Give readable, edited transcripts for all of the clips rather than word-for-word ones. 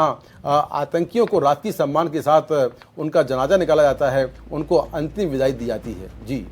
आतंकियों को राजकीय सम्मान के साथ उनका जनाजा निकाला जाता है, उनको अंतिम विदाई दी जाती है। जी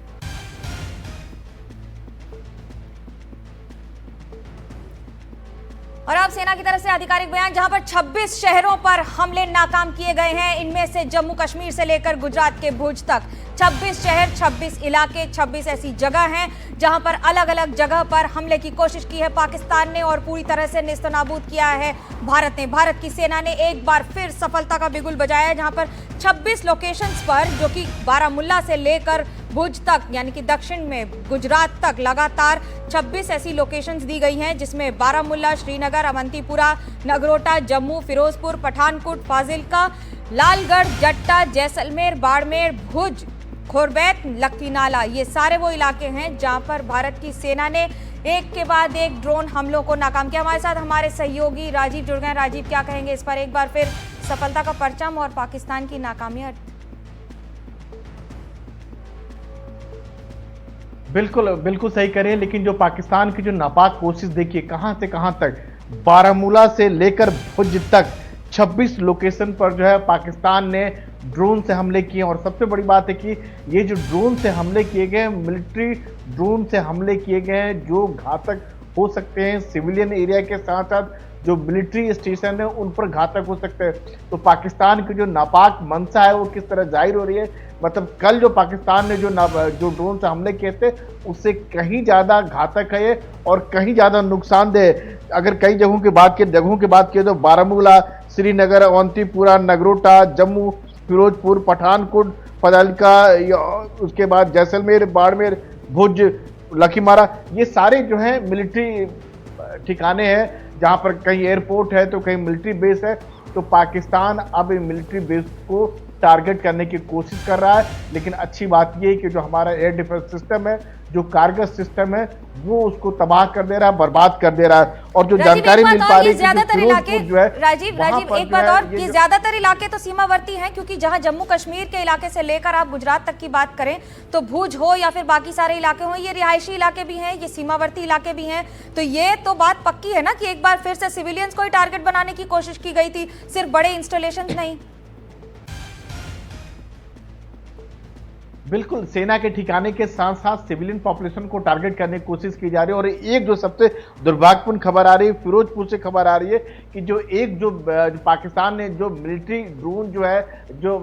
और अब सेना की तरफ से आधिकारिक बयान, जहां पर 26 शहरों पर हमले नाकाम किए गए हैं। इनमें से जम्मू कश्मीर से लेकर गुजरात के भुज तक 26 शहर, 26 इलाके, 26 ऐसी जगह हैं जहां पर अलग अलग जगह पर हमले की कोशिश की है पाकिस्तान ने और पूरी तरह से नेस्तनाबूद किया है भारत ने। भारत की सेना ने एक बार फिर सफलता का बिगुल बजाया है, जहां पर 26 लोकेशंस पर, जो कि बारामुल्ला से लेकर भुज तक यानी कि दक्षिण में गुजरात तक लगातार 26 ऐसी लोकेशंस दी गई हैं, जिसमें बारामुल्ला, श्रीनगर, अवंतीपुरा, नगरोटा, जम्मू, फिरोजपुर, पठानकोट, फाजिल्का, लालगढ़, जट्टा, जैसलमेर, बाड़मेर, भुज, खोरबैत, लखीनाला, ये सारे वो इलाके हैं जहां पर भारत की सेना ने एक के बाद एक ड्रोन हमलों को नाकाम किया। हमारे साथ हमारे सहयोगी राजीव जुड़ गए। राजीव, क्या कहेंगे इस पर? एक बार फिर सफलता का परचम और पाकिस्तान की नाकामियां। बिल्कुल सही करें, लेकिन जो पाकिस्तान की जो नापाक कोशिश देखिए कहां से कहां तक, बारामूला से लेकर भुज तक 26 लोकेशन पर जो है पाकिस्तान ने ड्रोन से हमले किए। और सबसे बड़ी बात है कि ये जो ड्रोन से हमले किए गए, मिलिट्री ड्रोन से हमले किए गए हैं जो घातक हो सकते हैं। सिविलियन एरिया के साथ साथ जो मिलिट्री स्टेशन है उन पर घातक हो सकते हैं। तो पाकिस्तान की जो नापाक मंशा है वो किस तरह जाहिर हो रही है। मतलब कल जो पाकिस्तान ने जो ड्रोन से हमले किए थे उससे कहीं ज़्यादा घातक है ये और कहीं ज़्यादा नुकसानदेह। अगर कई जगहों की बात किए तो बारामूला, श्रीनगर, अवंतीपुरा, नगरोटा, जम्मू, फिरोजपुर, पठानकोट, फजाल्का, उसके बाद जैसलमेर, बाड़मेर, भुज, लखीमारा, ये सारे जो हैं मिलिट्री ठिकाने हैं जहां पर कहीं एयरपोर्ट है तो कहीं मिलिट्री बेस है। तो पाकिस्तान अब मिलिट्री बेस को टारगेट करने की कोशिश कर रहा है। लेकिन अच्छी बात यह है कि जो हमारा एयर डिफेंस सिस्टम है, जो कारगर सिस्टम है, वो उसको तबाह कर दे रहा है, बर्बाद कर दे रहा है। और जो जानकारी मिल पा रही है ज्यादातर इलाके, राजीव एक बात और, कि ज्यादातर इलाके तो सीमावर्ती हैं, क्योंकि जहां जम्मू कश्मीर के इलाके से लेकर आप गुजरात तक की बात करें तो भुज हो या फिर बाकी सारे इलाके हो, ये रिहायशी इलाके भी हैं, ये सीमावर्ती इलाके भी हैं। तो ये तो बात पक्की है ना कि एक बार फिर से सिविलियंस को ही टारगेट बनाने की कोशिश की गई थी, सिर्फ बड़े इंस्टॉलेशन नहीं। बिल्कुल, सेना के ठिकाने के साथ साथ सिविलियन पॉपुलेशन को टारगेट करने की कोशिश की जा रही है। और एक जो सबसे दुर्भाग्यपूर्ण खबर आ रही है, फिरोजपुर से खबर आ रही है कि जो पाकिस्तान ने जो मिलिट्री ड्रोन जो है जो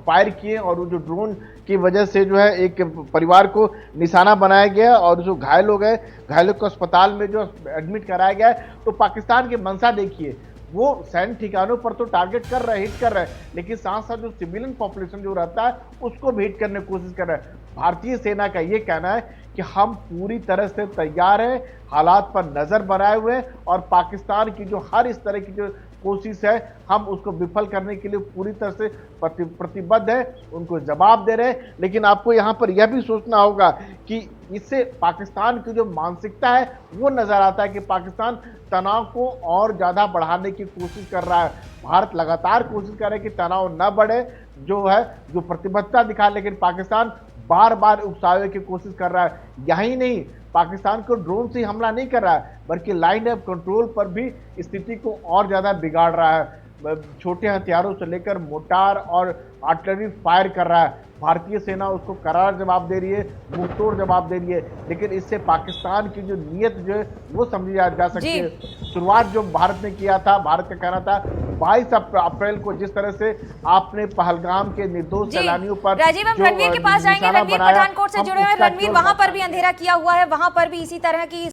फायर किए और जो ड्रोन की वजह से जो है एक परिवार को निशाना बनाया गया और जो घायल हो गए, घायलों को अस्पताल में जो एडमिट कराया गया है। तो पाकिस्तान की मंशा देखिए, वो सैन्य ठिकानों पर तो टारगेट कर रहे हैं, हिट कर रहे हैं, लेकिन साथ साथ जो सिविलियन पॉपुलेशन जो रहता है उसको भी हिट करने की कोशिश कर रहे हैं। भारतीय सेना का ये कहना है कि हम पूरी तरह से तैयार हैं, हालात पर नजर बनाए हुए हैं और पाकिस्तान की जो हर इस तरह की जो कोशिश है हम उसको विफल करने के लिए पूरी तरह से प्रतिबद्ध है, उनको जवाब दे रहे हैं। लेकिन आपको यहाँ पर यह भी सोचना होगा कि इससे पाकिस्तान की जो मानसिकता है वो नजर आता है कि पाकिस्तान तनाव को और ज्यादा बढ़ाने की कोशिश कर रहा है। भारत लगातार कोशिश कर रहा है कि तनाव न बढ़े, जो है जो प्रतिबद्धता दिखाए, लेकिन पाकिस्तान बार बार उकसावे की कोशिश कर रहा है। यही नहीं, पाकिस्तान को ड्रोन से हमला नहीं कर रहा है बल्कि लाइन ऑफ कंट्रोल पर भी स्थिति को और ज्यादा बिगाड़ रहा है। छोटे हथियारों से लेकर मोर्टार और आर्टिलरी फायर कर रहा है। भारतीय सेना उसको करार जवाब दे रही है, मुंहतोड़ जवाब दे रही है। लेकिन इससे पाकिस्तान की जो नीयत जो है वो समझी जा सकती है। शुरुआत जो भारत ने किया था, भारत का कहना था 22 अप्रैल को जिस तरह से आपने पहलगाम के निर्दोष सैलानियों पर, राजीव हम रणवीर के पास जाएंगे। रणवीर पठानकोट से जुड़े हुए, रणवीर वहां पर भी अंधेरा किया हुआ है, वहां पर भी इसी तरह की